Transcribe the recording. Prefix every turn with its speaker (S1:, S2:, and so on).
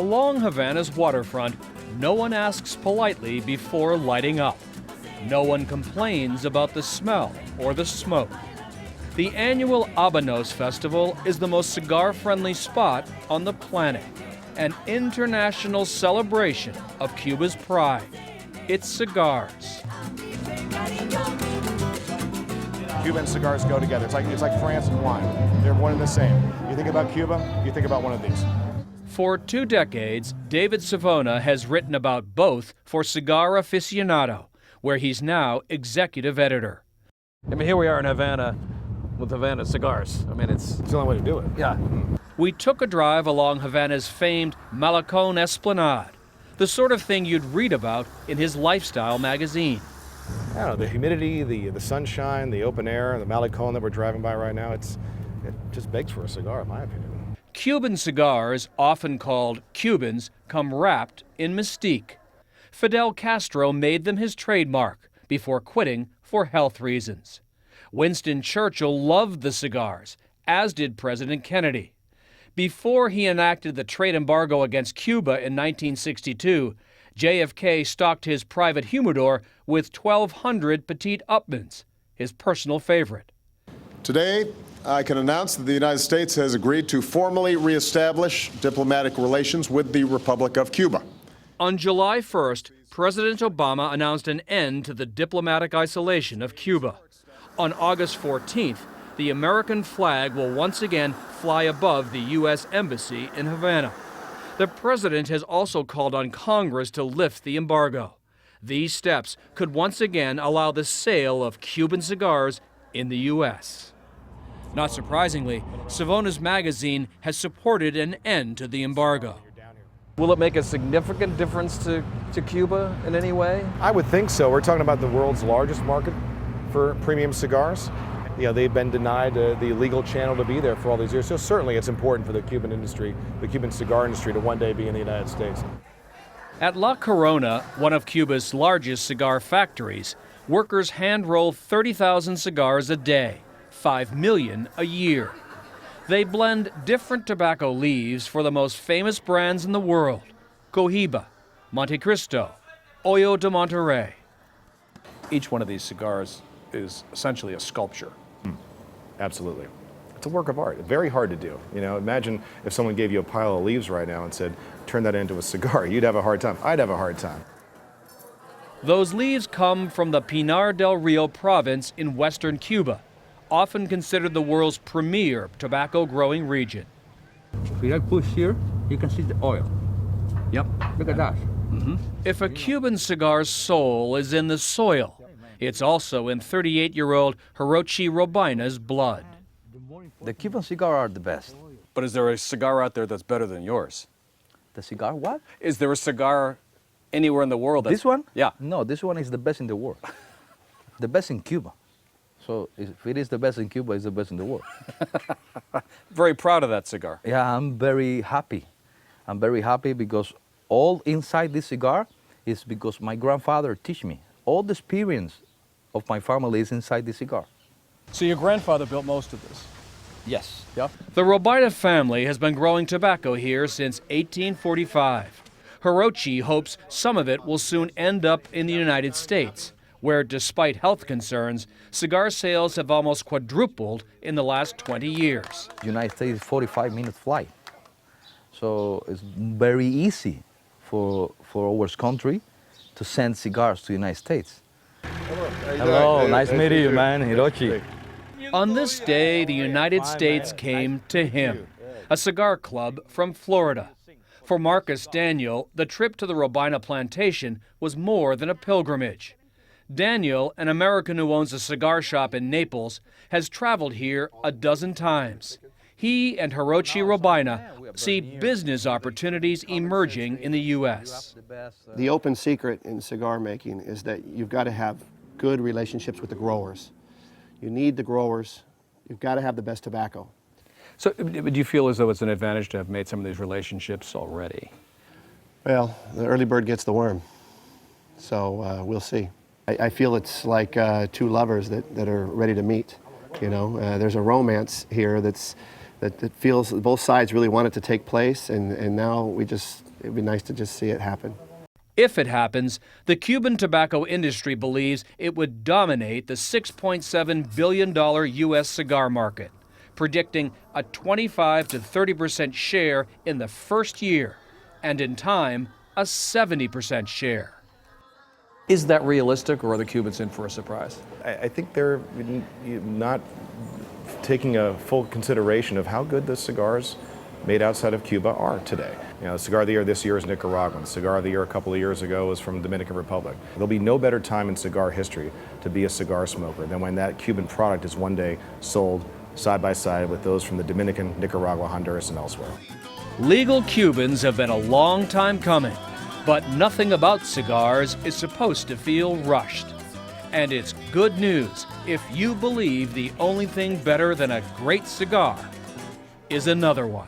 S1: Along Havana's waterfront, no one asks politely before lighting up. No one complains about the smell or the smoke. The annual Habanos Festival is the most cigar-friendly spot on the planet, an international celebration of Cuba's pride, its cigars.
S2: Cuban cigars go together. It's like France and wine. They're one and the same. You think about Cuba, you think about one of these.
S1: For 2 decades, David Savona has written about both for Cigar Aficionado, where he's now executive editor.
S3: I mean, here we are in Havana with Havana cigars. I mean, it's
S2: It's the only way to do it.
S3: yeah.
S1: We took a drive along Havana's famed Malecon Esplanade, the sort of thing you'd read about in his lifestyle magazine.
S2: I don't know, the humidity, the sunshine, the open air, the Malecon that we're driving by right now, it just begs for a cigar, in my opinion.
S1: Cuban cigars, often called Cubans, come wrapped in mystique. Fidel Castro made them his trademark before quitting for health reasons. Winston Churchill loved the cigars, as did President Kennedy. Before he enacted the trade embargo against Cuba in 1962, JFK stocked his private humidor with 1,200 Petite Upmanns, his personal favorite.
S4: Today, I can announce that the United States has agreed to formally reestablish diplomatic relations with the Republic of Cuba.
S1: On July 1st, President Obama announced an end to the diplomatic isolation of Cuba. On August 14th, the American flag will once again fly above the U.S. Embassy in Havana. The president has also called on Congress to lift the embargo. These steps could once again allow the sale of Cuban cigars in the U.S. Not surprisingly, Savona's magazine has supported an end to the embargo.
S3: Will it make a significant difference to Cuba in any way?
S2: I would think so. We're talking about the world's largest market for premium cigars. You know, they've been denied the legal channel to be there for all these years. So certainly it's important for the Cuban industry, the Cuban cigar industry, to one day be in the United States.
S1: At La Corona, one of Cuba's largest cigar factories, workers hand-roll 30,000 cigars a day, 5 million a year. They blend different tobacco leaves for the most famous brands in the world: Cohiba, Montecristo, Hoyo de Monterrey.
S5: Each one of these cigars is essentially a sculpture.
S2: Absolutely. It's a work of art. Very hard to do. You know, imagine if someone gave you a pile of leaves right now and said, turn that into a cigar. You'd have a hard time. I'd have a hard time.
S1: Those leaves come from the Pinar del Rio province in western Cuba, often considered the world's premier tobacco growing region.
S6: If I push here, you can see the oil.
S5: Yep.
S6: Look at that.
S1: If a Cuban cigar's soul is in the soil, it's also in 38-year-old Hirochi Robina's blood.
S7: The Cuban cigar are the best.
S5: But is there a cigar out there that's better than yours?
S7: The cigar what?
S5: Is there a cigar anywhere in the world that's...
S7: This one?
S5: Yeah.
S7: No, this one is the best in the world. The best in Cuba. So if it is the best in Cuba, it's the best in the world.
S5: Very proud of that cigar.
S7: Yeah, I'm very happy. I'm very happy because all inside this cigar is because my grandfather teach me. All the experience of my family is inside the cigar.
S5: So your grandfather built most of this?
S7: Yes.
S5: Yeah.
S1: The Robina family has been growing tobacco here since 1845. Hirochi hopes some of it will soon end up in the United States, where, despite health concerns, cigar sales have almost quadrupled in the last 20 years.
S7: United States is 45-minute flight. So it's very easy for our country to send cigars to the United States. Hello, nice meeting you, man, Hirochi.
S1: On this day, the United States came to him, a cigar club from Florida. For Marcus Daniel, the trip to the Robina plantation was more than a pilgrimage. Daniel, an American who owns a cigar shop in Naples, has traveled here a dozen times. He and Hirochi Robina see business opportunities emerging in the U.S.
S8: The open secret in cigar making is that you've got to have good relationships with the growers. You need the growers. You've got to have the best tobacco.
S5: So do you feel as though it's an advantage to have made some of these relationships already?
S8: Well, the early bird gets the worm. So we'll see. I feel it's like two lovers that are ready to meet. You know, there's a romance here that feels both sides really want it to take place, and now it'd be nice to just see it happen.
S1: If it happens, the Cuban tobacco industry believes it would dominate the $6.7 billion U.S. cigar market, predicting a 25 to 30% share in the first year, and in time, a 70% share.
S5: Is that realistic, or are the Cubans in for a surprise?
S2: I think they're not taking a full consideration of how good the cigars made outside of Cuba are today. You know, the cigar of the year this year is Nicaraguan. The cigar of the year a couple of years ago was from Dominican Republic. There'll be no better time in cigar history to be a cigar smoker than when that Cuban product is one day sold side by side with those from the Dominican, Nicaragua, Honduras, and elsewhere.
S1: Legal Cubans have been a long time coming, but nothing about cigars is supposed to feel rushed. And it's good news if you believe the only thing better than a great cigar is another one.